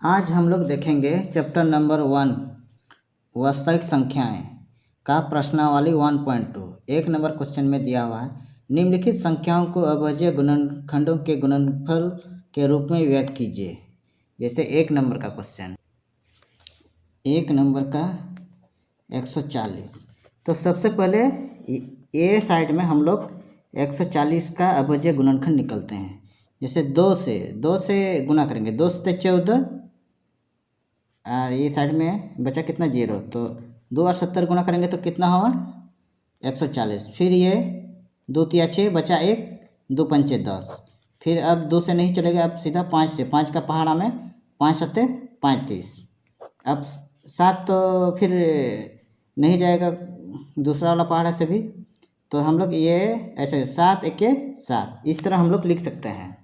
आज हम लोग देखेंगे चैप्टर नंबर 1 वास्तविक संख्याएं का प्रश्नावली 1.2। एक नंबर क्वेश्चन में दिया हुआ है, निम्नलिखित संख्याओं को अभाज्य गुणनखंडों के गुणनफल के रूप में व्यक्त कीजिए। जैसे एक नंबर का क्वेश्चन, एक नंबर का 140। तो सबसे पहले ए साइड में हम लोग 140 का अभाज्य गुणनखंड निकलते हैं। जैसे दो से गुना करेंगे, 2 से 14 और ये साइड में बचा कितना 0, तो 2 और 70 गुना करेंगे तो कितना हुआ 140। फिर ये 2 तिया 6 बचा 1, 2 पंचे 10। फिर अब 2 से नहीं चलेगा, अब सीधा 5 से, 5 का पहाड़ा में 5 सत्ते 35। अब 7 तो फिर नहीं जाएगा दूसरा वाला पहाड़ा से भी, तो हम लोग ये ऐसे 7 एके 7 इस तरह हम लोग लिख सकते हैं।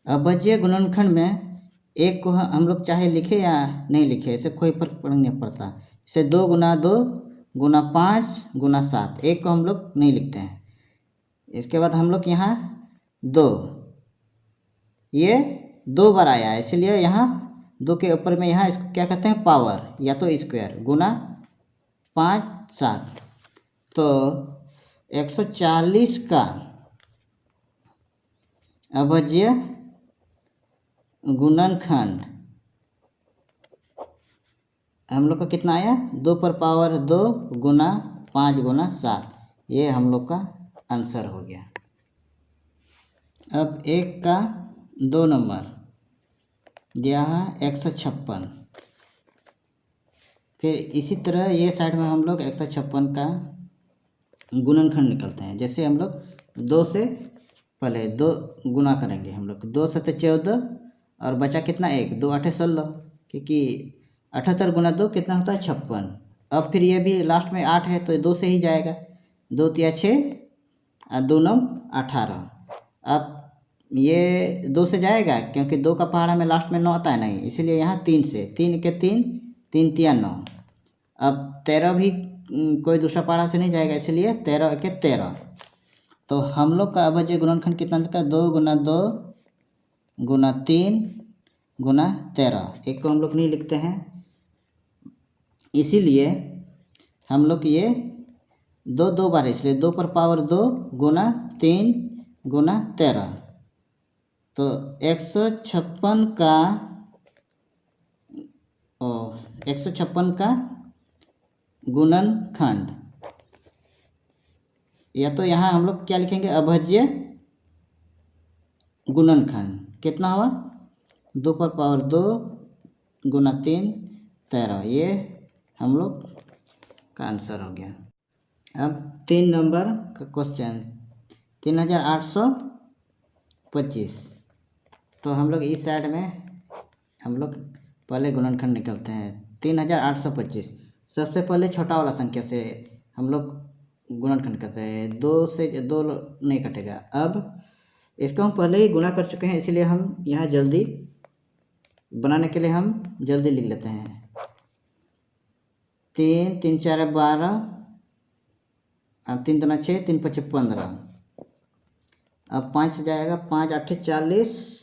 अभाज्य गुणनखंड में एक को हम लोग चाहे लिखे या नहीं लिखे, इससे कोई फर्क नहीं पड़ता। इसे 2 गुना 2 गुना 5 गुना 7, एक को हम लोग नहीं लिखते हैं। इसके बाद हम लोग यहाँ 2, ये 2 बार आया है, इसलिए यहाँ 2 के ऊपर में यहाँ इसको क्या कहते हैं पावर या तो स्क्वायर, गुना 5 7। तो 140 का अभाज्य गुणनखंड हम लोग का कितना आया, 2 पर पावर 2 गुना 5 गुना 7। ये हम लोग का आंसर हो गया। अब एक का 2 नंबर दिया है 156। फिर इसी तरह ये साइड में हम लोग 156 का गुणनखंड निकलते हैं। जैसे हम लोग 2 से पहले 2 गुना करेंगे, हम लोग 2 से 14 और बचा कितना 1, 2 8 16, क्योंकि 78 गुना 2 कितना होता है 56। अब फिर ये भी लास्ट में 8 है तो 2 से ही जाएगा, 2 तिया 6 और 2 9 18। अब ये 2 से जाएगा क्योंकि 2 का पहाड़ा में लास्ट में 9 आता है नहीं, इसीलिए यहाँ 3 से, 3 के 3 3 तिया 9। अब 13 भी कोई दूसरा पहाड़ा से नहीं जाएगा, इसलिए 13 के 13। तो हम लोग का अभाज्य गुणनखंड कितना का 2 गुना 2 गुना 3 गुना 13, एक को हम लोग नहीं लिखते हैं, इसीलिए हम लोग ये 2 बार, इसलिए 2 पर पावर 2 गुना 3 गुना 13। तो 156 का 156 का गुणनखंड, या तो यहाँ हम लोग क्या लिखेंगे अभाज्य गुणनखंड कितना हुआ 2 पर पावर 2 गुना 3 13, ये हम लोग का आंसर हो गया। अब 3 नंबर का क्वेश्चन 3825। तो हम लोग इस साइड में हम लोग पहले गुणनखंड निकलते हैं 3825। सबसे पहले छोटा वाला संख्या से हम लोग गुणनखंड करते हैं, 2 से 2 नहीं कटेगा। अब इसको हम पहले ही गुणा कर चुके हैं, इसलिए हम यहाँ जल्दी बनाने के लिए हम जल्दी लिख लेते हैं। 3 3 4 12 3 दूना 6 3 5 15। अब 5 से जाएगा, 5 8 40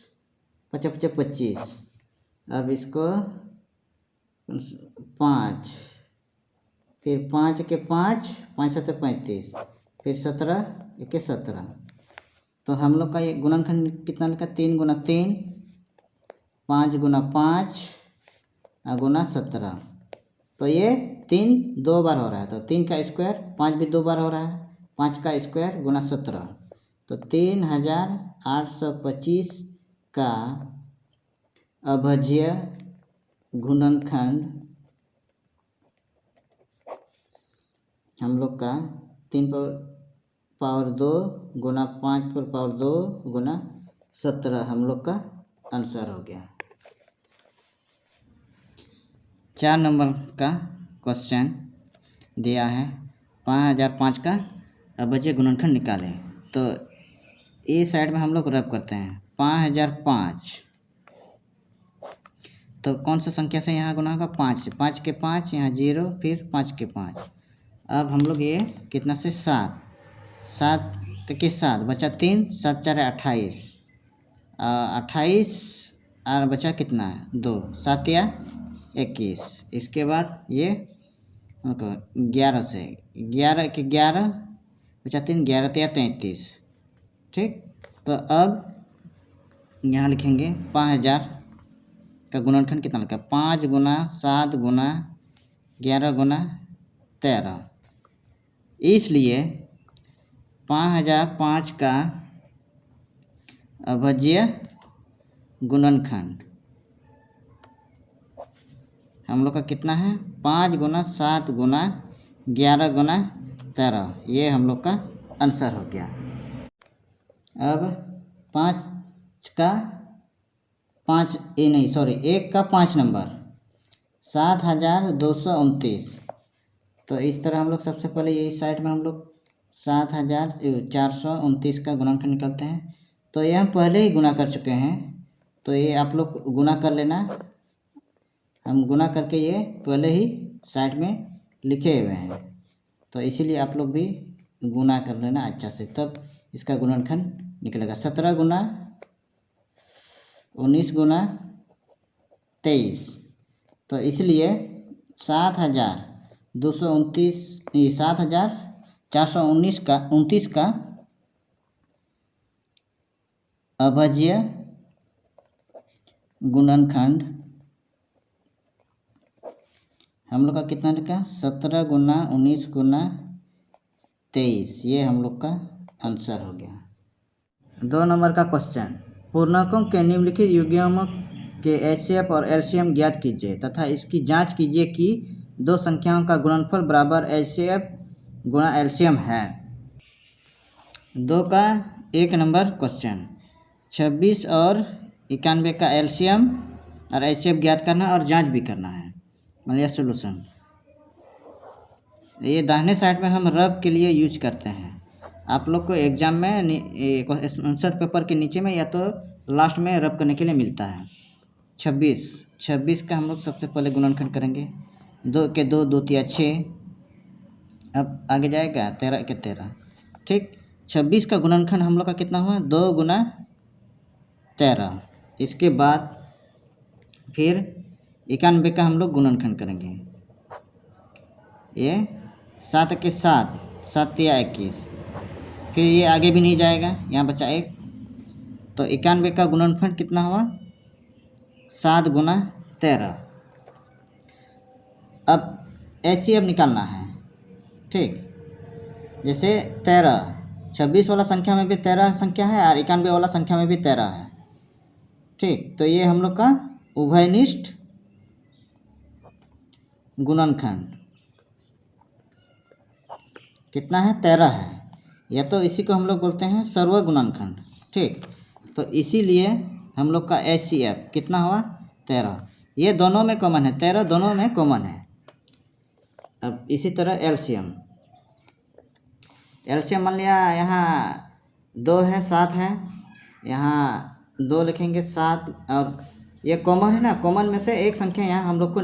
5 5 25। अब इसको 5, फिर 5 के 5 5 7 35, फिर 17 1 17। तो हम लोग का ये गुणनखंड कितना लिखा 3 गुना 3 5 गुना 5 गुना 17। तो ये 3 2 बार हो रहा है, तो 3 का स्क्वायर 5 भी 2 बार हो रहा है, 5 का स्क्वायर गुना 17। तो 3825 का अभाज्य गुणनखंड हम लोग का 3 पर पावर 2 गुना 5 पर पावर 2 गुना 17 हम लोग का आंसर हो गया। 4 नंबर का क्वेश्चन दिया है 5005 का अभाज्य गुणनखंड निकालें। तो ए साइड में हम लोग रब करते हैं 5005, तो कौन सा संख्या से यहाँ गुना होगा 5 से, 5 के 5 यहाँ 0, फिर 5 के 5। अब हम लोग ये कितना से 7 7 के 7 बचा 3 7 4 28 28 और बचा कितना है 2, 7 या 21। इसके बाद ये 11 से 11 के 11 बचा 3, 11 या 33। ठीक, तो अब यहाँ लिखेंगे 5000 का गुणनखंड कितना लिखा, 5 गुना 7 गुना 11 गुना 13। इसलिए 5005 का अभाज्य गुणनखंड हम लोग का कितना है, 5 गुना 7 गुना 11 गुना 13। ये हम लोग का आंसर हो गया। अब 1 का 5 नंबर 7229। तो इस तरह हम लोग सबसे पहले ये इस साइड में हम लोग 7429 का गुणनखंड निकालते हैं। तो ये हम पहले ही गुना कर चुके हैं, तो ये आप लोग गुना कर लेना। हम गुना करके ये पहले ही साइड में लिखे हुए हैं, तो इसीलिए आप लोग भी गुना कर लेना अच्छा से, तब इसका गुणनखंड निकलेगा। 17 गुना 19 गुना 23। तो इसलिए 7429 का अभाज्य गुणनखंड हम लोग का कितना लिखा, 17 गुना 19 गुना 23। ये हम लोग का आंसर हो गया। 2 नंबर का क्वेश्चन, पूर्णांकों के निम्नलिखित युग्मों के एचसीएफ और एलसीएम ज्ञात कीजिए तथा इसकी जांच कीजिए कि दो संख्याओं का गुणनफल बराबर एचसीएफ गुणा एलसीएम है। 2 का 1 नंबर क्वेश्चन, 26 और 91 का एलसीएम और एचसीएफ ज्ञात करना और जांच भी करना है। मतलब सोल्यूशन ये दाहिने साइड में हम रब के लिए यूज करते हैं। आप लोग को एग्जाम में आंसर पेपर के नीचे में या तो लास्ट में रब करने के लिए मिलता है। 26 का हम लोग सबसे पहले गुणनखंड करेंगे। 2 के 2, 2 तिया 6। अब आगे जाएगा 13 के 13। ठीक, 26 का गुणनखंड हम लोग का कितना हुआ, 2 गुना 13। इसके बाद फिर 91 का हम लोग गुणनखंड करेंगे। ये 7 के 7, 7 तिया 21। फिर ये आगे भी नहीं जाएगा, यहाँ बचा 1। तो 91 का गुणनफल कितना हुआ, 7 गुना 13। अब एचसीएफ निकालना है। ठीक, जैसे 13, 26 वाला संख्या में भी 13 संख्या है और 91 वाला संख्या में भी 13 है। ठीक, तो ये हम लोग का उभयनिष्ठ गुणनखंड कितना है, 13 है, या तो इसी को हम लोग बोलते हैं सर्व गुणनखंड। ठीक, तो इसीलिए हम लोग का एचसीएफ कितना हुआ, 13। ये दोनों में कॉमन है, 13 दोनों में कॉमन है। अब इसी तरह एलसीएम मान लिया, यहाँ 2 है 7 है, यहाँ 2 लिखेंगे 7, और ये कॉमन है ना, कॉमन में से एक संख्या यहाँ हम लोग को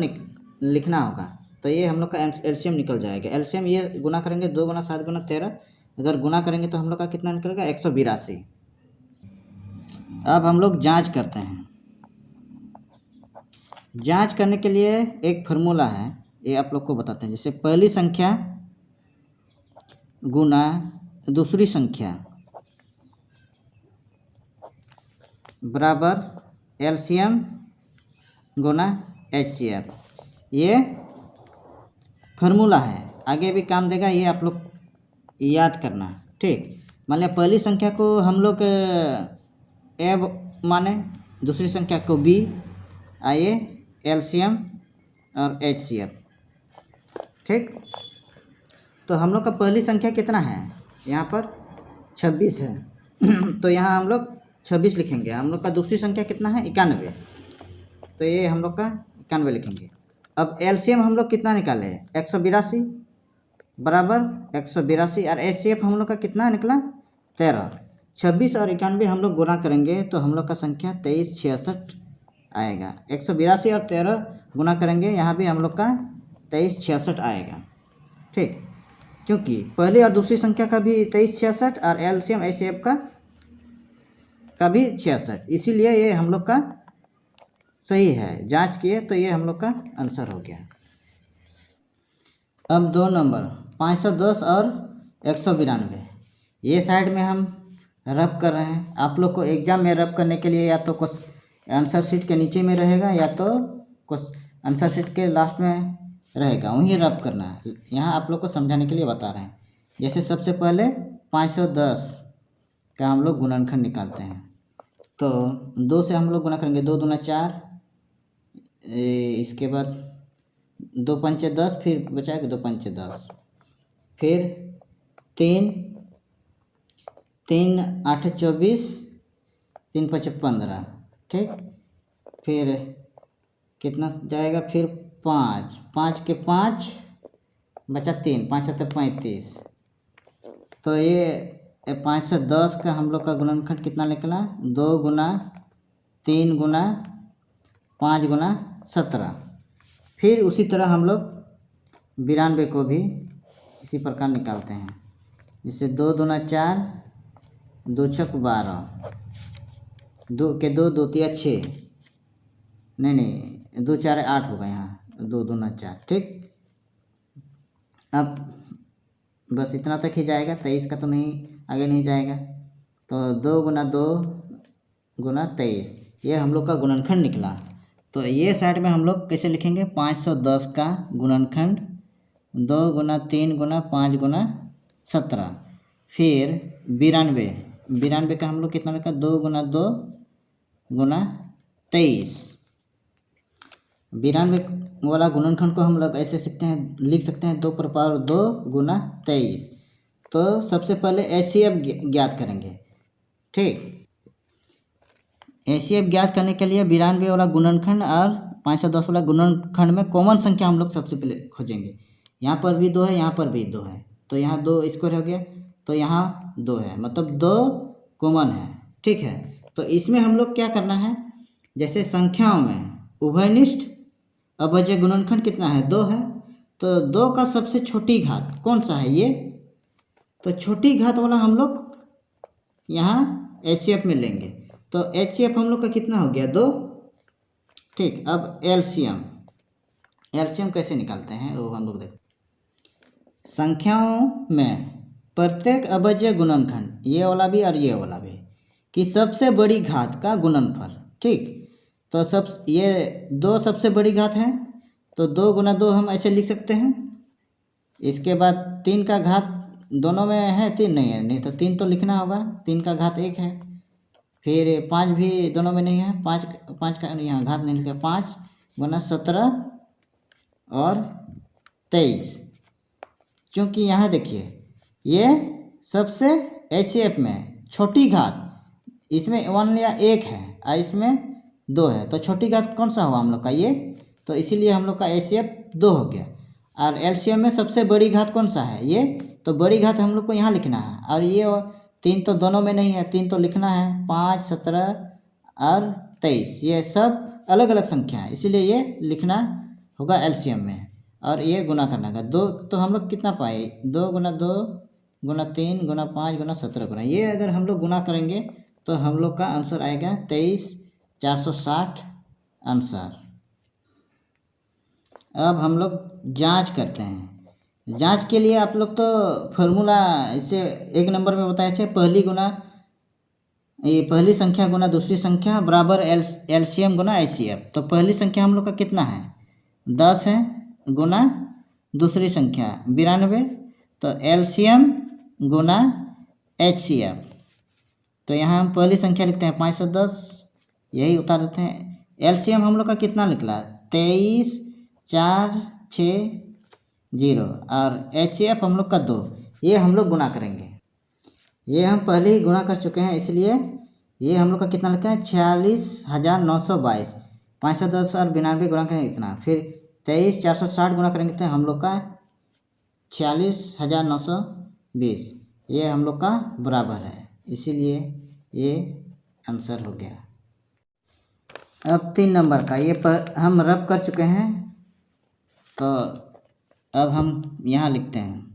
लिखना होगा, तो ये हम लोग का एलसीएम निकल जाएगा। एलसीएम ये गुना करेंगे 2 गुना 7 गुना 13, अगर गुना करेंगे तो हम लोग का कितना निकलेगा, 182। अब हम लोग जांच करते हैं। जांच करने के लिए एक फार्मूला है, ये आप लोग को बताते हैं। जैसे पहली संख्या गुना दूसरी संख्या बराबर एलसीएम गुना एचसीएफ, ये फार्मूला है, आगे भी काम देगा, ये आप लोग याद करना। ठीक, मान लिया पहली संख्या को हम लोग ए माने, दूसरी संख्या को बी, आइए एलसीएम और एचसीएफ। ठीक, तो हम लोग का पहली संख्या कितना है, यहाँ पर 26 है तो यहाँ हम लोग 26 लिखेंगे। हम लोग का दूसरी संख्या कितना है, 91, तो ये हम लोग का 91 लिखेंगे। अब एलसीएम हम लोग कितना निकाले, 182 बराबर 182, और एचसीएफ हम लोग का कितना निकला, 13। 26 और 91 हम लोग गुणा करेंगे तो हम लोग का संख्या 2366 आएगा। 182 और 13 गुना करेंगे, यहाँ भी हम लोग का 2366 आएगा। ठीक, क्योंकि पहली और दूसरी संख्या का भी 2366 और एलसीएम एचसीएफ का भी 66, इसीलिए ये हम लोग का सही है, जांच किए तो ये हम लोग का आंसर हो गया। अब 2 नंबर 510 और 192, ये साइड में हम रब कर रहे हैं। आप लोग को एग्जाम में रब करने के लिए या तो कुछ आंसर शीट के नीचे में रहेगा या तो कुछ आंसर शीट के लास्ट में रहेगा, वहीं रब करना है। यहाँ आप लोग को समझाने के लिए बता रहे हैं। जैसे सबसे पहले 510 का हम लोग गुणनखंड निकालते हैं, तो 2 से हम लोग गुणा करेंगे, 2 दूना 4, इसके बाद 2 पंचे 10, फिर बचाएगा 2 पंचे 10, फिर 3 3 8 24, 3 5 15, ठीक। फिर कितना जाएगा, फिर 5 5 के 5 बचा 3, 5 7 35। तो ये 510 का हम लोग का गुणनखंड कितना निकला, 2 गुना 3 गुना 5 गुना 17। फिर उसी तरह हम लोग 92 को भी इसी प्रकार निकालते हैं। जिससे 2 दूना 4, 2 छक 12, 2 के 2 2 तिया 6, नहीं 2 4 8 होगा यहाँ, 2 दूना 4, ठीक। अब बस इतना तक ही जाएगा, 23 का तो नहीं, आगे नहीं जाएगा। तो 2 गुना 2 गुना 23, ये हम लोग का गुणनखंड निकला। तो ये साइड में हम लोग कैसे लिखेंगे, 510 का गुणनखंड 2 गुना 3 गुना 5 गुना 17। फिर 92 का हम लोग कितना लिखा, 2 गुना 2 गुना 23। 92 वाला गुणनखंड को हम लोग ऐसे लिख सकते हैं 2 पर पावर 2 गुना 23। तो सबसे पहले HCF ज्ञात करेंगे, ठीक। HCF ज्ञात करने के लिए 92 वाला गुणनखंड और 510 वाला गुणनखंड में कॉमन संख्या हम लोग सबसे पहले खोजेंगे। यहाँ पर भी 2 है, यहाँ पर भी 2 है, तो यहाँ 2 स्क्वायर हो गया, तो यहाँ 2 है, मतलब 2 कॉमन है, ठीक है। तो इसमें हम लोग क्या करना है, जैसे संख्याओं में उभयनिष्ठ अभज्य गुणनखंड कितना है, 2 है। तो 2 का सबसे छोटी घात कौन सा है, ये। तो छोटी घात वाला हम लोग यहाँ HCF में लेंगे। तो HCF हम लोग का कितना हो गया, 2, ठीक। अब एलसीएम कैसे निकालते हैं वो हम लोग देखते हैं। संख्याओं में प्रत्येक अभज्य गुणनखंड, ये वाला भी और ये वाला भी, कि सबसे बड़ी घात का गुणनफल, ठीक। तो ये 2 सबसे बड़ी घात है, तो 2 गुना 2 हम ऐसे लिख सकते हैं। इसके बाद 3 का घात दोनों में है, 3 नहीं है, नहीं तो 3 तो लिखना होगा, 3 का घात 1 है। फिर 5 भी दोनों में नहीं है, 5 का यहाँ घात नहीं लिखा, 5 गुना 17 और 23। क्योंकि यहाँ देखिए ये सबसे HCF में छोटी घात, इसमें 1 लिया 1 है और इसमें 2 है, तो छोटी घात कौन सा हुआ हम लोग का, ये। तो इसीलिए हम लोग का HCF 2 हो गया। और LCM में सबसे बड़ी घात कौन सा है, ये। तो बड़ी घात हम लोग को यहाँ लिखना है, और ये 3 तो दोनों में नहीं है, 3 तो लिखना है, 5 17 और 23, ये सब अलग अलग संख्या है, इसीलिए ये लिखना होगा LCM में। और ये गुना करना होगा 2, तो हम लोग कितना पाए, 2 गुना 2 गुना 3 गुना 5 गुना 17 गुना, ये अगर हम लोग गुना करेंगे तो हम लोग का आंसर आएगा 23,460 आंसर। अब हम लोग जांच करते हैं। जांच के लिए आप लोग तो फॉर्मूला इसे 1 नंबर में बताया थे, पहली संख्या गुना दूसरी संख्या बराबर LCM गुना HCF। तो पहली संख्या हम लोग का कितना है, 10 है, गुना दूसरी संख्या 92, तो LCM गुना HCF। तो यहाँ हम पहली संख्या लिखते हैं 510, यही उतार देते हैं। LCM हम लोग का कितना निकला, 23,460, और HCF हम लोग का 2, ये हम लोग गुना करेंगे। ये हम पहले ही गुना कर चुके हैं, इसलिए ये हम लोग का कितना लिखा है, 46,922। 510 और 92 गुना करेंगे इतना, फिर 23,460 गुना करेंगे तो हम लोग का 46,920, ये हम लोग का बराबर है, इसीलिए ये आंसर हो गया। अब 3 नंबर का ये हम रब कर चुके हैं, तो अब हम यहाँ लिखते हैं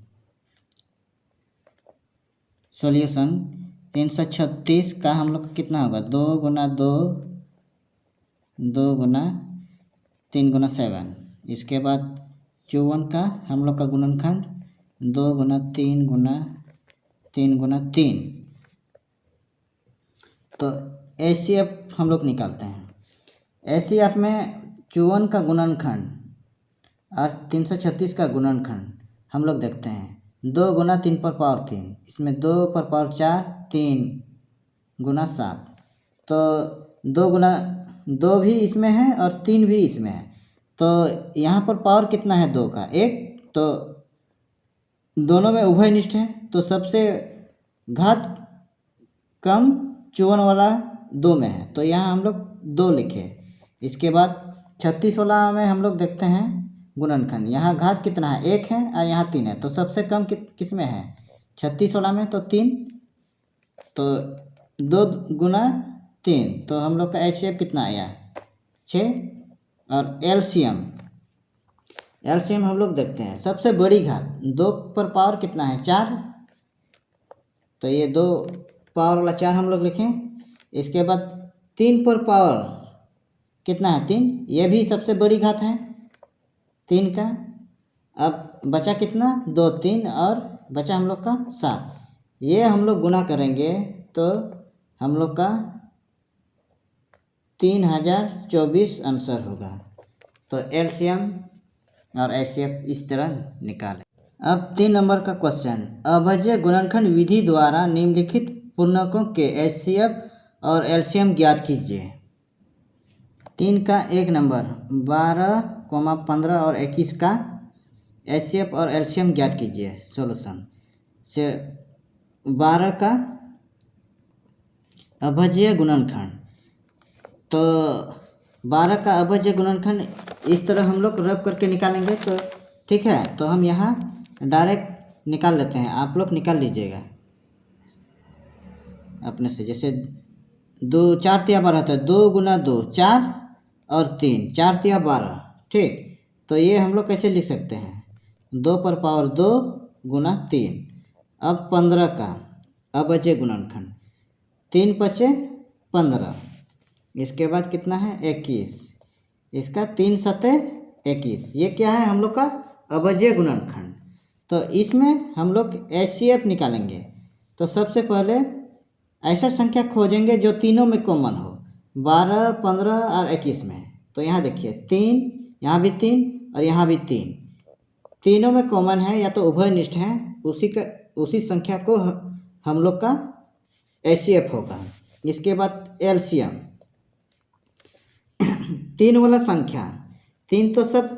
सॉल्यूशन। 336 का हम लोग कितना होगा, 2 गुना 2 2 गुना 3 गुना 7। इसके बाद 54 का हम लोग का गुणनखंड 2 गुना 3 गुना 3 गुना 3। तो HCF हम लोग निकालते हैं। HCF में 54 का गुणनखंड और 336 का गुणनखंड हम लोग देखते हैं। 2 गुना 3 पर पावर 3, इसमें 2 पर पावर 4, 3 गुना 7। तो 2 गुना 2 भी इसमें है और 3 भी इसमें है। तो यहाँ पर पावर कितना है 2 का 1, तो दोनों में उभयनिष्ठ है, तो सबसे घात कम 54 वाला 2 में है, तो यहाँ हम लोग 2 लिखे। इसके बाद 36 वाला में हम लोग देखते हैं गुणनखंड। यहाँ घात कितना है 1 है और यहाँ 3 है, तो सबसे कम किस में है 36 वाला में, तो 3। तो 2 गुना 3, तो हम लोग का HCF कितना आया 6। और एलसीएम हम लोग देखते हैं। सबसे बड़ी घात 2 पर पावर कितना है 4, तो ये 2 पावर वाला 4 हम लोग लिखें। इसके बाद 3 पर पावर कितना है 3, ये भी सबसे बड़ी घात है 3 का। अब बचा कितना 2 3 और बचा हम लोग का 7। ये हम लोग गुना करेंगे तो हम लोग का 3024 आंसर होगा। तो एलसीएम और एचसीएफ इस तरह निकालें। अब 3 नंबर का क्वेश्चन, अभाज्य गुणनखंड विधि द्वारा निम्नलिखित पूर्णांकों के एचसीएफ और एलसीएम ज्ञात कीजिए। 3 का 1 नंबर 12, 15 और 21 का एचसीएफ और एलसीएम ज्ञात कीजिए। सॉल्यूशन से 12 का अभाज्य गुणनखंड, तो 12 का अभाज्य गुणनखंड इस तरह हम लोग रब करके निकालेंगे। तो ठीक है, तो हम यहाँ डायरेक्ट निकाल लेते हैं, आप लोग निकाल लीजिएगा अपने से। जैसे 2 4 तिया 12 होता है, 2 गुना 2 4 और 3 4 तिया 12। ठीक, तो ये हम लोग कैसे लिख सकते हैं 2 पर पावर 2 गुना 3। अब 15 का अभाज्य गुणनखंड 3 पचे 15। इसके बाद कितना है 21, इसका 3 सते 21। ये क्या है हम लोग का अभाज्य गुणनखंड। तो इसमें हम लोग एचसीएफ निकालेंगे। तो सबसे पहले ऐसा संख्या खोजेंगे जो तीनों में कॉमन हो, 12 15 और 21 में। तो यहाँ देखिए 3, यहाँ भी 3 और यहाँ भी 3, तीनों में कॉमन है या तो उभयनिष्ठ है, उसी संख्या को हम लोग का एचसीएफ होगा। इसके बाद एलसीएम 3 वाला संख्या, 3 तो सब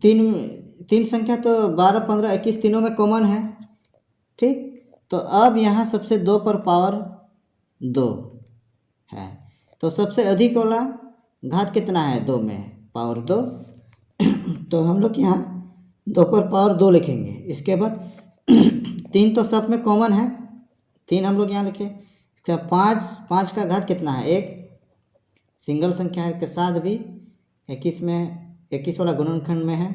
3 संख्या तो 12 15 21 तीनों में कॉमन है। ठीक, तो अब यहाँ सबसे 2 पर पावर 2 है, तो सबसे अधिक वाला घात कितना है 2 में पावर 2। तो हम लोग यहाँ 2 पर पावर 2 लिखेंगे। इसके बाद 3 तो सब में कॉमन है, 3 हम लोग यहाँ लिखे। इसका 5 का घात कितना है 1, सिंगल संख्या के साथ भी 21 में 21 वाला गुणनखंड में है।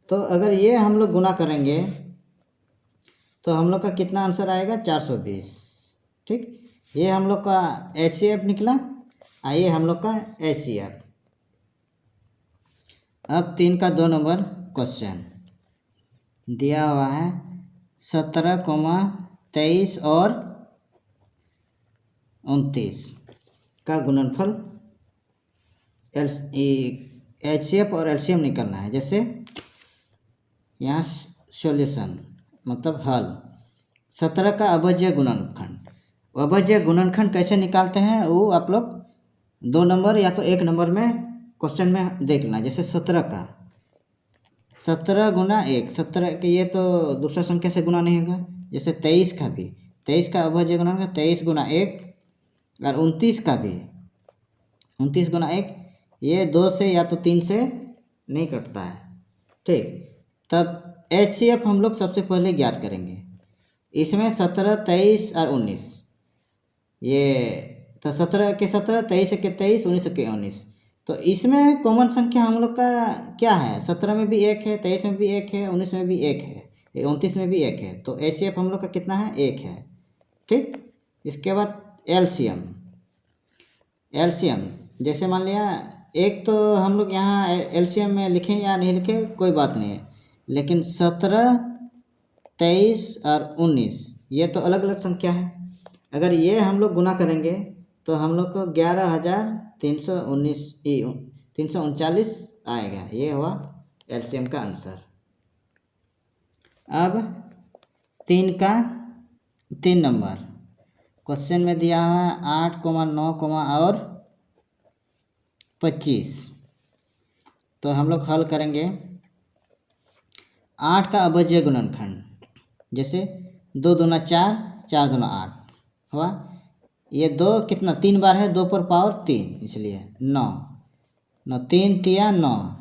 तो अगर ये हम लोग गुना करेंगे तो हम लोग का कितना आंसर आएगा 420। ठीक, ये हम लोग का एचसीएफ निकला। आइए हम लोग का एचसीएफ। अब 3 का 2 नंबर क्वेश्चन दिया हुआ है 17, 23 और 29 का गुणनफल एचसीएफ और एलसीएम निकालना है। जैसे यहाँ सॉल्यूशन मतलब हल, 17 का अभाज्य गुणनखंड। अभाज्य गुणनखंड कैसे निकालते हैं वो आप लोग 2 नंबर या तो 1 नंबर में क्वेश्चन में देख लेना। जैसे 17 का 17 गुना 1, 17 के ये तो दूसरा संख्या से गुना नहीं होगा। जैसे 23 का भी 23 का अभाज्य गुणनखंड 23 गुना 1, और 29 का भी 29 गुना 1, ये 2 से या तो 3 से नहीं कटता है। ठीक, तब एचसीएफ हम लोग सबसे पहले ज्ञात करेंगे। इसमें 17 23 और 19, ये तो 17 के 17 23 के 23 19 के 19। तो इसमें कॉमन संख्या हम लोग का क्या है, 17 में भी 1 है, 23 में भी 1 है, 19 में भी 1 है, 29 में भी 1 है। तो एचसीएफ हम लोग का कितना है 1 है। ठीक, इसके बाद एलसीएम जैसे मान लिया एक तो हम लोग यहाँ एलसीएम में लिखें या नहीं लिखें कोई बात नहीं है, लेकिन 17, 23 और 19 ये तो अलग अलग संख्या है। अगर ये हम लोग गुना करेंगे तो हम लोग को 11,339 आएगा। ये हुआ एलसीएम का आंसर। अब 3 नंबर क्वेश्चन में दिया हुआ है 8, 9 और 25। तो हम लोग हल करेंगे 8 का अभाज्य गुणनखंड। जैसे 2 दूना 4, 4 दूना 8 हुआ। ये 2 कितना 3 बार है, 2 पर पावर 3, इसलिए 9। 3 तिया 9,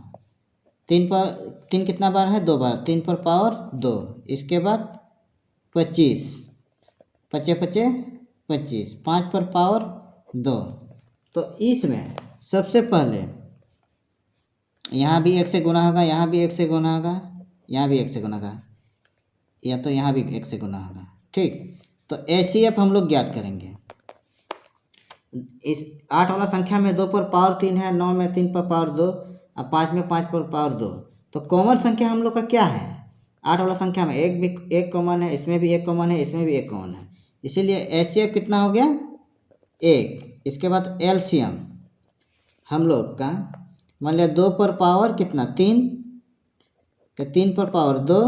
3 कितना बार है, 2 बार, 3 पर पावर 2। इसके बाद 25, 5 5 25, 5 पर पावर 2। तो इसमें सबसे पहले यहाँ भी 1 से गुना होगा, यहाँ भी 1 से गुना होगा, यहाँ भी 1 से गुना होगा, या तो यहाँ भी 1 से गुना होगा। ठीक, तो एचसीएफ हम लोग ज्ञात करेंगे। इस 8 वाला संख्या में 2 पर पावर 3 है, 9 में 3 पर पावर 2 और 5 में 5 पर पावर 2। तो कॉमन संख्या हम लोग का क्या है? 8 वाला संख्या में एक कॉमन है, इसमें भी एक कॉमन है, इसमें भी एक कॉमन है, इसीलिए एचसीएफ कितना हो गया? 1। इसके बाद एलसीएम हम लोग का मान लिया 2 पर पावर कितना 3, 3 पर पावर 2,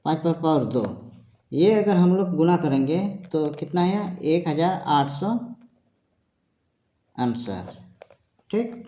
5 पर पावर 2। ये अगर हम लोग गुना करेंगे तो कितना है? 1800 आंसर। ठीक।